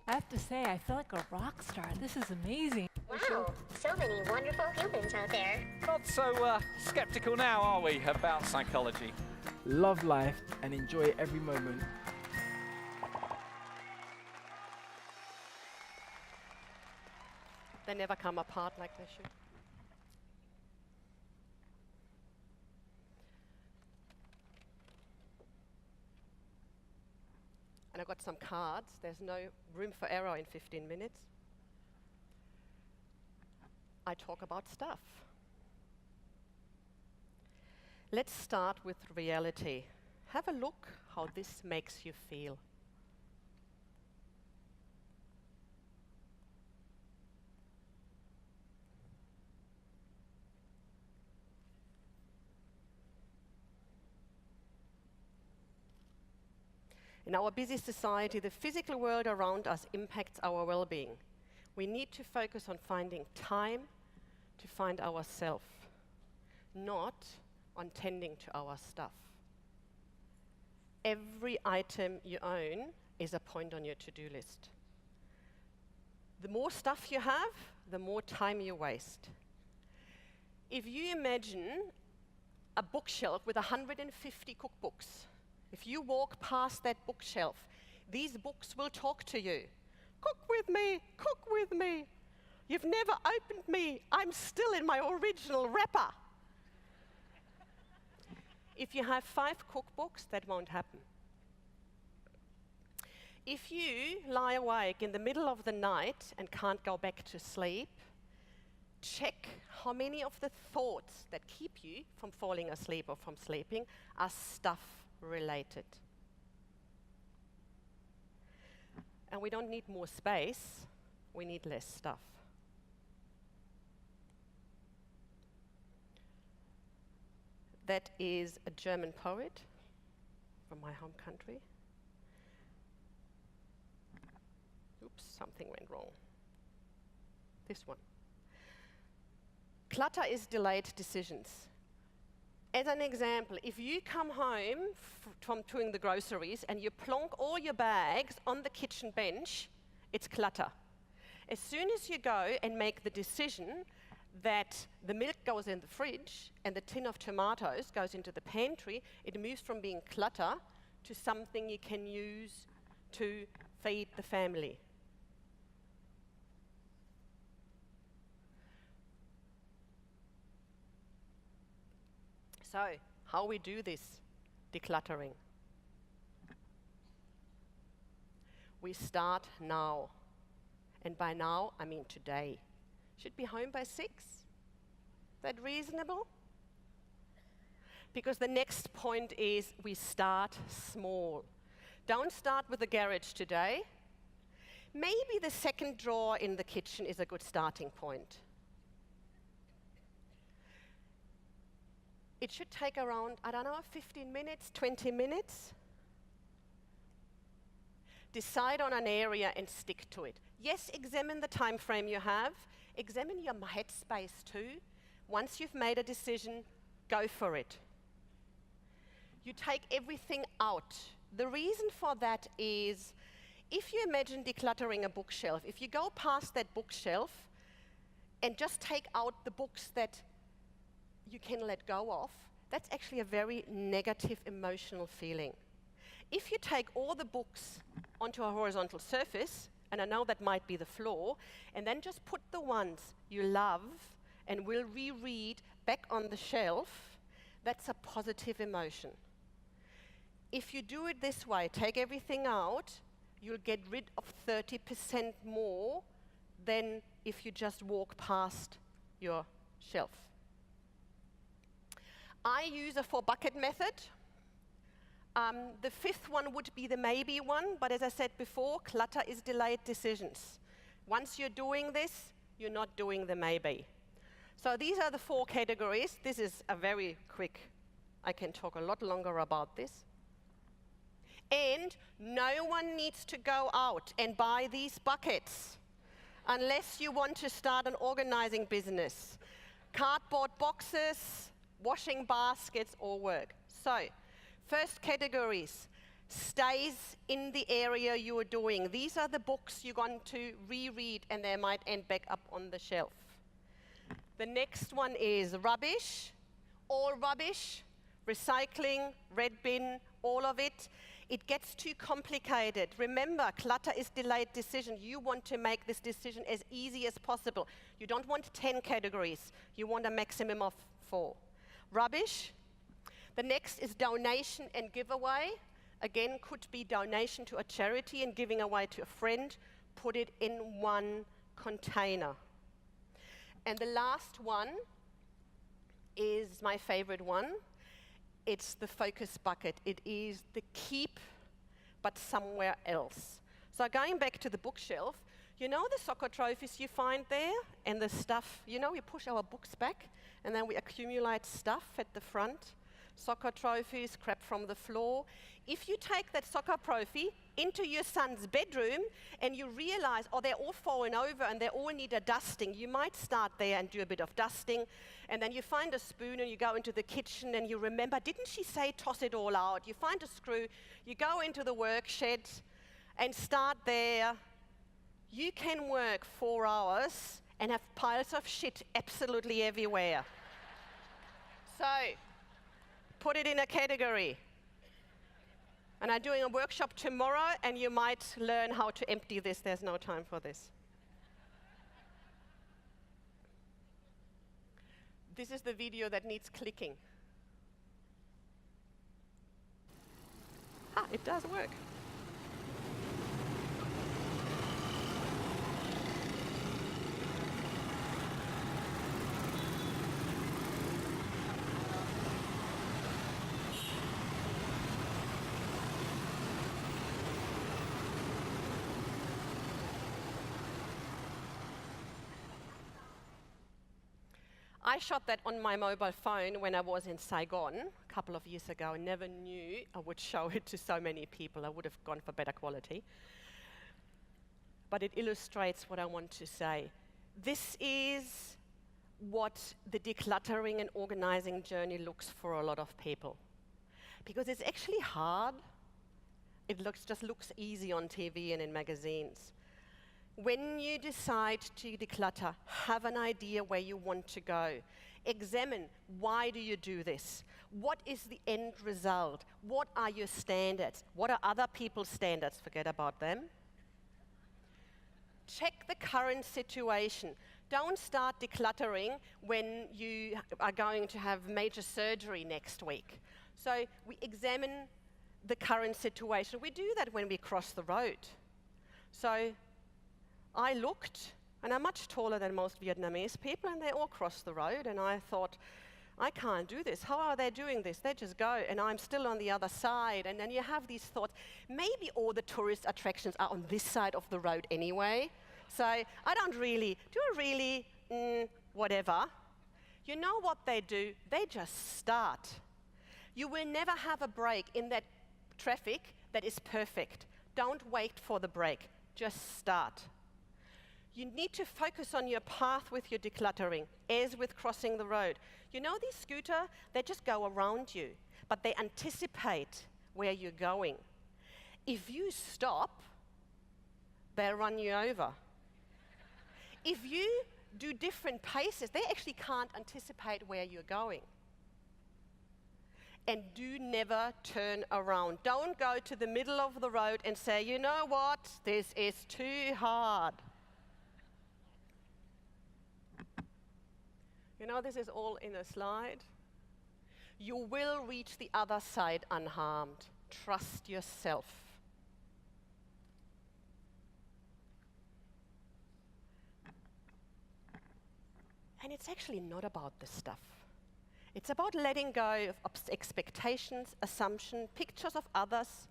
I have to say, I feel like a rock star. This is amazing. Wow, so many wonderful humans out there. Not so skeptical now, are we, about psychology? Love life and enjoy every moment. They never come apart like they should. And I've got some cards. There's no room for error in 15 minutes. I talk about stuff. Let's start with reality. Have a look how this makes you feel. In our busy society, the physical world around us impacts our well-being. We need to focus on finding time to find ourselves, not on tending to our stuff. Every item you own is a point on your to-do list. The more stuff you have, the more time you waste. If you imagine a bookshelf with 150 cookbooks, if you walk past that bookshelf, these books will talk to you. Cook with me, cook with me. You've never opened me, I'm still in my original wrapper. If you have 5 cookbooks, that won't happen. If you lie awake in the middle of the night and can't go back to sleep, check how many of the thoughts that keep you from falling asleep or from sleeping are stuff related. And we don't need more space, we need less stuff. That is a German poet from my home country. Oops, something went wrong. This one. Clutter is delayed decisions. As an example, if you come home from doing the groceries and you plonk all your bags on the kitchen bench, it's clutter. As soon as you go and make the decision that the milk goes in the fridge and the tin of tomatoes goes into the pantry, it moves from being clutter to something you can use to feed the family. So, how we do this decluttering? We start now. And by now, I mean today. Should be home by 6. Is that reasonable? Because the next point is we start small. Don't start with the garage today. Maybe the second drawer in the kitchen is a good starting point. It should take around, 15 minutes, 20 minutes. Decide on an area and stick to it. Yes, examine the time frame you have. Examine your headspace too. Once you've made a decision, go for it. You take everything out. The reason for that is, if you imagine decluttering a bookshelf, if you go past that bookshelf and just take out the books that you can let go of, that's actually a very negative emotional feeling. If you take all the books onto a horizontal surface, and I know that might be the floor, and then just put the ones you love and will reread back on the shelf, that's a positive emotion. If you do it this way, take everything out, you'll get rid of 30% more than if you just walk past your shelf. I use a 4-bucket method. The 5th one would be the maybe one, but as I said before, clutter is delayed decisions. Once you're doing this, you're not doing the maybe. So these are the 4 categories. This is a very quick, I can talk a lot longer about this. And no one needs to go out and buy these buckets unless you want to start an organizing business. Cardboard boxes, washing baskets all work. So, first categories, stays in the area you are doing. These are the books you're going to reread and they might end back up on the shelf. The next one is rubbish, all rubbish, recycling, red bin, all of it. It gets too complicated. Remember, clutter is delayed decision. You want to make this decision as easy as possible. You don't want 10 categories. You want a maximum of 4. Rubbish. The next is donation and giveaway. Again, could be donation to a charity and giving away to a friend. Put it in one container. And the last one is my favorite one. It's the focus bucket. It is the keep, but somewhere else. So going back to the bookshelf, you know the soccer trophies you find there and the stuff, you know, we push our books back and then we accumulate stuff at the front. Soccer trophies, crap from the floor. If you take that soccer trophy into your son's bedroom and you realize, oh, they're all fallen over and they all need a dusting, you might start there and do a bit of dusting, and then you find a spoon and you go into the kitchen and you remember, didn't she say toss it all out? You find a screw, you go into the work shed and start there. You can work 4 hours and have piles of shit absolutely everywhere. So, put it in a category. And I'm doing a workshop tomorrow, and you might learn how to empty this. There's no time for this. This is the video that needs clicking. Ah, it does work. I shot that on my mobile phone when I was in Saigon a couple of years ago. I never knew I would show it to so many people. I would have gone for better quality. But it illustrates what I want to say. This is what the decluttering and organizing journey looks for a lot of people. Because it's actually hard. It just looks easy on TV and in magazines. When you decide to declutter, have an idea where you want to go. Examine, why do you do this? What is the end result? What are your standards? What are other people's standards? Forget about them. Check the current situation. Don't start decluttering when you are going to have major surgery next week. So we examine the current situation. We do that when we cross the road. So I looked, and I'm much taller than most Vietnamese people, and they all cross the road, and I thought, I can't do this. How are they doing this? They just go, and I'm still on the other side. And then you have these thoughts, maybe all the tourist attractions are on this side of the road anyway. So I don't really, whatever. You know what they do? They just start. You will never have a break in that traffic that is perfect. Don't wait for the break, just start. You need to focus on your path with your decluttering, as with crossing the road. You know these scooters, they just go around you, but they anticipate where you're going. If you stop, they'll run you over. If you do different paces, they actually can't anticipate where you're going. And do never turn around. Don't go to the middle of the road and say, you know what, this is too hard. You know, this is all in a slide. You will reach the other side unharmed. Trust yourself. And it's actually not about the stuff. It's about letting go of expectations, assumptions, pictures of others,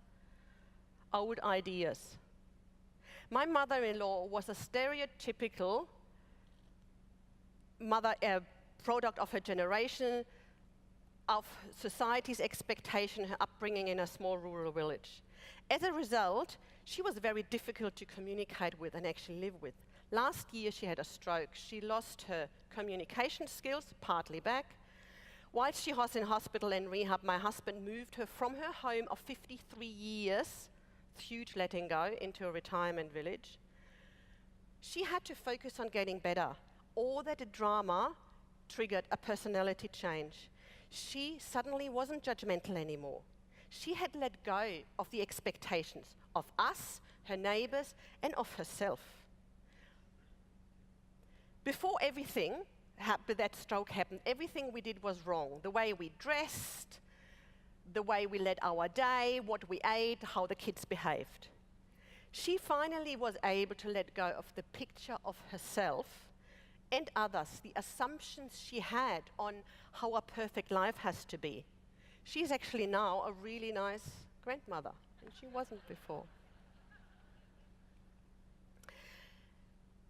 old ideas. My mother-in-law was a stereotypical product of her generation, of society's expectation, her upbringing in a small rural village. As a result, she was very difficult to communicate with and actually live with. Last year she had a stroke. She lost her communication skills, partly back. While she was in hospital and rehab, my husband moved her from her home of 53 years, huge letting go, into a retirement village. She had to focus on getting better. All that drama triggered a personality change. She suddenly wasn't judgmental anymore. She had let go of the expectations of us, her neighbors, and of herself. Before that stroke happened, everything we did was wrong. The way we dressed, the way we led our day, what we ate, how the kids behaved. She finally was able to let go of the picture of herself and others, the assumptions she had on how a perfect life has to be. She's actually now a really nice grandmother, and she wasn't before.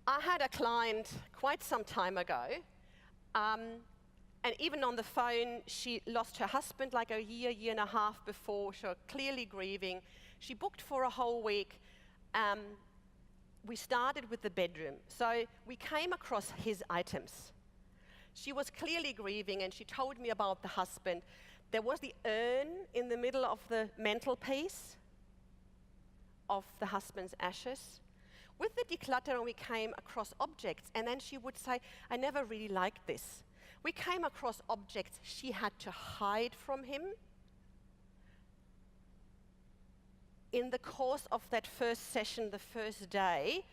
I had a client quite some time ago, and even on the phone, she lost her husband like a year and a half before. She was clearly grieving. She booked for a whole week. We started with the bedroom. So we came across his items. She was clearly grieving, and she told me about the husband. There was the urn in the middle of the mantelpiece of the husband's ashes. With the decluttering, we came across objects, and then she would say, I never really liked this. We came across objects she had to hide from him. In the course of that first session, the first day,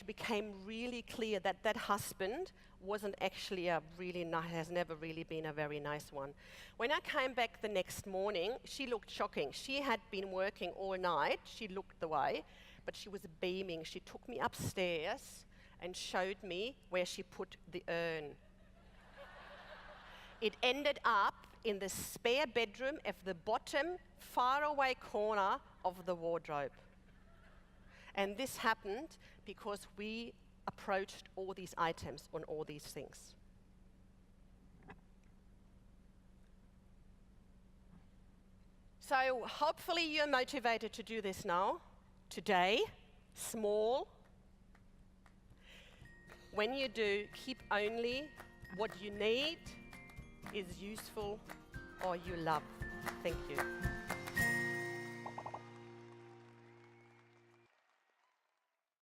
became really clear that that husband wasn't actually has never really been a very nice one. When I came back the next morning, she looked shocking. She had been working all night. She looked the way, but she was beaming. She took me upstairs and showed me where she put the urn. It ended up in the spare bedroom at the bottom, faraway corner of the wardrobe. And this happened because we approached all these items on all these things. So hopefully you're motivated to do this now, today, small. When you do, keep only what you need, is useful, or you love. Thank you.